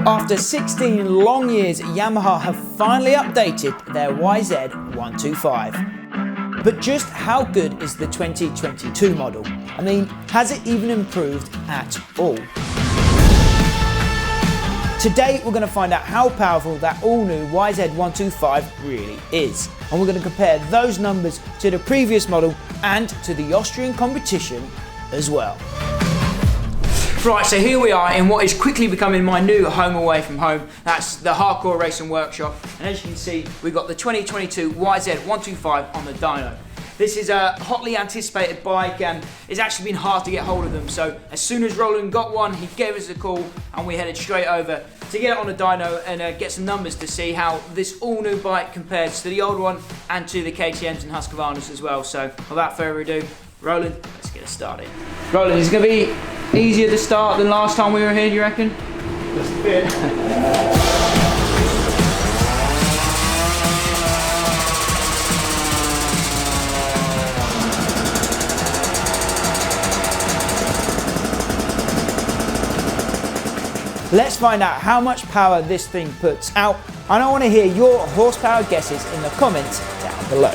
After 16 long years, Yamaha have finally updated their YZ125. But just how good is the 2022 model? I mean, has it even improved at all? Today we're going to find out how powerful that all-new YZ125 really is. And we're going to compare those numbers to the previous model and to the Austrian competition as well. Right, so here we are in what is quickly becoming my new home away from home. That's the Hardcore Racing Workshop. And as you can see, we've got the 2022 YZ125 on the dyno. This is a hotly anticipated bike and it's actually been hard to get hold of them. So as soon as Roland got one, he gave us a call and we headed straight over to get it on the dyno and get some numbers to see how this all new bike compares to the old one and to the KTMs and Husqvarnas as well. So without further ado, Roland, let's get it started. Roland, is it going to be easier to start than last time we were here, do you reckon? Just a bit. Let's find out how much power this thing puts out, and I want to hear your horsepower guesses in the comments down below.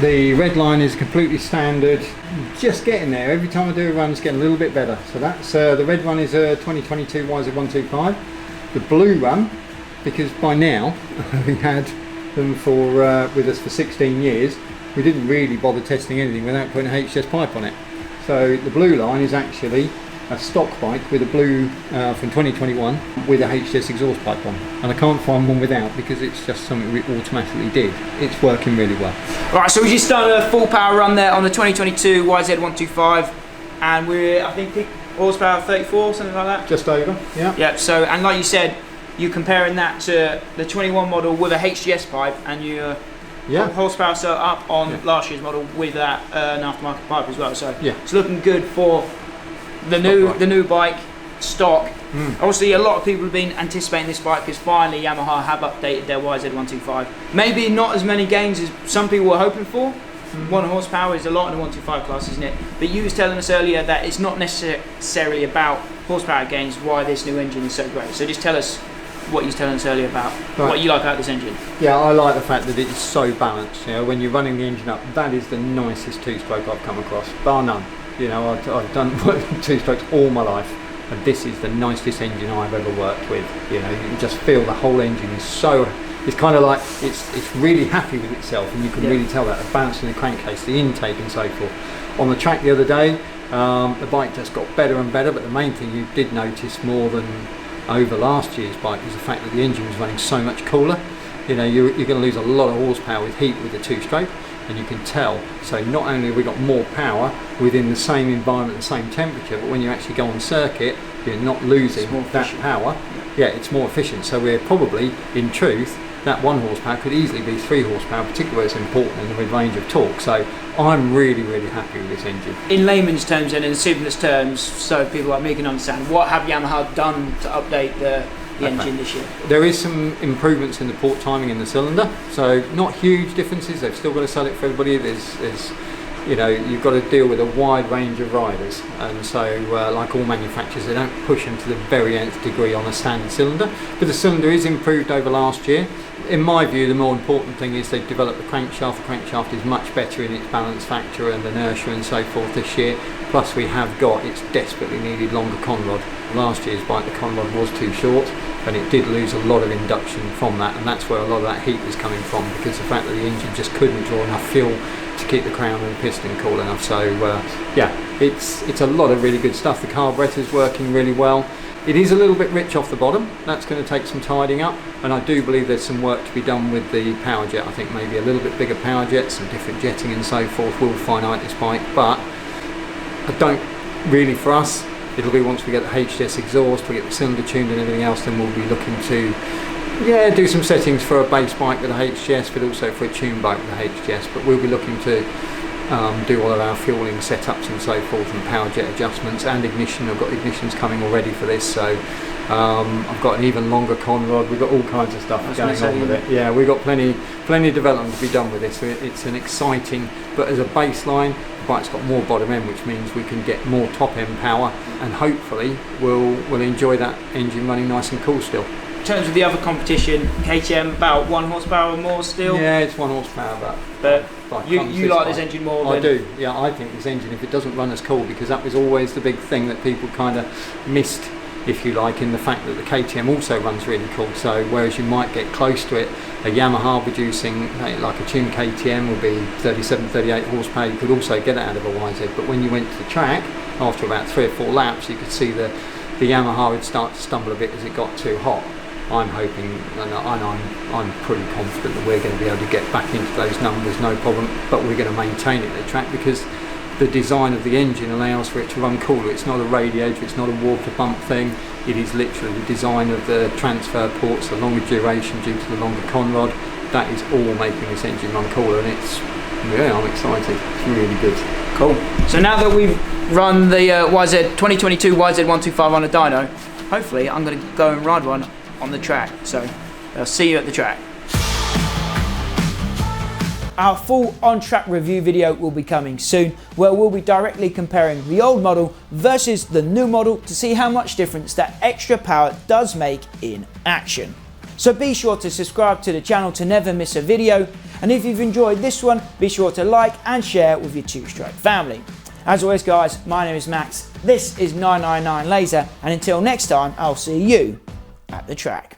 The red line is completely standard, just getting there. Every time I do a run it's getting a little bit better. So that's the red one is a 2022 YZ125. The blue one, because by now having had them for with us for 16 years, we didn't really bother testing anything without putting a HS pipe on it. So the blue line is actually a stock bike with a blue from 2021 with a HS exhaust pipe on, and I can't find one without because it's just something we automatically did. It's working really well. Right, so we just done a full power run there on the 2022 YZ125 and we're, I think, horsepower 34, something like that? Just over, yeah. Yeah, so, and like you said, you're comparing that to the 21 model with a HGS pipe and your horsepower set up on last year's model with that an aftermarket pipe as well. So it's looking good for the new bike stock. Obviously a lot of people have been anticipating this bike because finally Yamaha have updated their YZ125. Maybe not as many gains as some people were hoping for. 1 horsepower is a lot in the 125 class, isn't it? But you was telling us earlier that it's not necessarily about horsepower gains why this new engine is so great. So just tell us what you was telling us earlier about what you like about this engine. Yeah, I like the fact that it is so balanced. You know, when you're running the engine up, that is the nicest two-stroke I've come across, bar none. You know, I've done two-strokes all my life, and this is the nicest engine I've ever worked with. You know, you can just feel the whole engine is so. It's kind of like it's really happy with itself, and you can really tell that the balance in the crankcase, the intake, and so forth. On the track the other day, the bike just got better and better. But the main thing you did notice more than over last year's bike was the fact that the engine was running so much cooler. You know, you're going to lose a lot of horsepower with heat with the two-stroke. And you can tell, so not only have we got more power within the same environment, the same temperature, but when you actually go on circuit, you're not losing that power. Yeah, it's more efficient. So we're probably, in truth, that 1 horsepower could easily be 3 horsepower, particularly where it's important in the mid-range of torque. So I'm really, really happy with this engine. In layman's terms and in simplest terms, so people like me can understand, what have Yamaha done to update the engine this year? There is some improvements in the port timing in the cylinder, so not huge differences. They've still got to sell it for everybody. There's you know, you've got to deal with a wide range of riders, and so like all manufacturers, they don't push them to the very nth degree on a standard cylinder, but the cylinder is improved over last year. In my view, the more important thing is they've developed the crankshaft. The crankshaft is much better in its balance factor and inertia and so forth this year. Plus we have got its desperately needed longer conrod. Last year's bike, the conrod was too short, and it did lose a lot of induction from that, and that's where a lot of that heat was coming from, because the fact that the engine just couldn't draw enough fuel to keep the crown and the piston cool enough. So yeah, it's a lot of really good stuff. The carburetor's working really well. It is a little bit rich off the bottom. That's going to take some tidying up, and I do believe there's some work to be done with the power jet. I think maybe a little bit bigger power jet, some different jetting and so forth will finite this bike, but I don't really, for us, it'll be once we get the HDS exhaust, we get the cylinder tuned and everything else, then we'll be looking to do some settings for a base bike with a HDS, but also for a tune bike with a HDS. But we'll be looking to do all of our fueling setups and so forth, and power jet adjustments and ignition. I've got ignitions coming already for this, so I've got an even longer con rod. We've got all kinds of stuff going on with it. Yeah, we've got plenty of development to be done with this. So it's an exciting, but as a baseline, the bike's got more bottom end, which means we can get more top end power, and hopefully we'll enjoy that engine running nice and cool still. In terms of the other competition, KTM about 1 horsepower or more still? Yeah, it's 1 horsepower, but you like this engine more than... I do, yeah. I think this engine, if it doesn't run as cool, because that was always the big thing that people kind of missed, if you like, in the fact that the KTM also runs really cool. So whereas you might get close to it, a Yamaha producing like a tuned KTM will be 37, 38 horsepower. You could also get it out of a YZ, but when you went to the track, after about 3 or 4 laps, you could see the Yamaha would start to stumble a bit as it got too hot. I'm hoping, and I'm pretty confident that we're going to be able to get back into those numbers, no problem, but we're going to maintain it at the track, because the design of the engine allows for it to run cooler. It's not a radiator, it's not a water pump thing. It is literally the design of the transfer ports, the longer duration due to the longer con rod. That is all making this engine run cooler, and I'm excited. It's really good. Cool. So now that we've run the 2022 YZ125 on a dyno, hopefully I'm going to go and ride one on the track. So I'll see you at the track. Our full on-track review video will be coming soon, where we'll be directly comparing the old model versus the new model to see how much difference that extra power does make in action. So be sure to subscribe to the channel to never miss a video, and if you've enjoyed this one, be sure to like and share with your two-stroke family. As always guys, my name is Max, this is 999 Laser, and until next time, I'll see you at the track.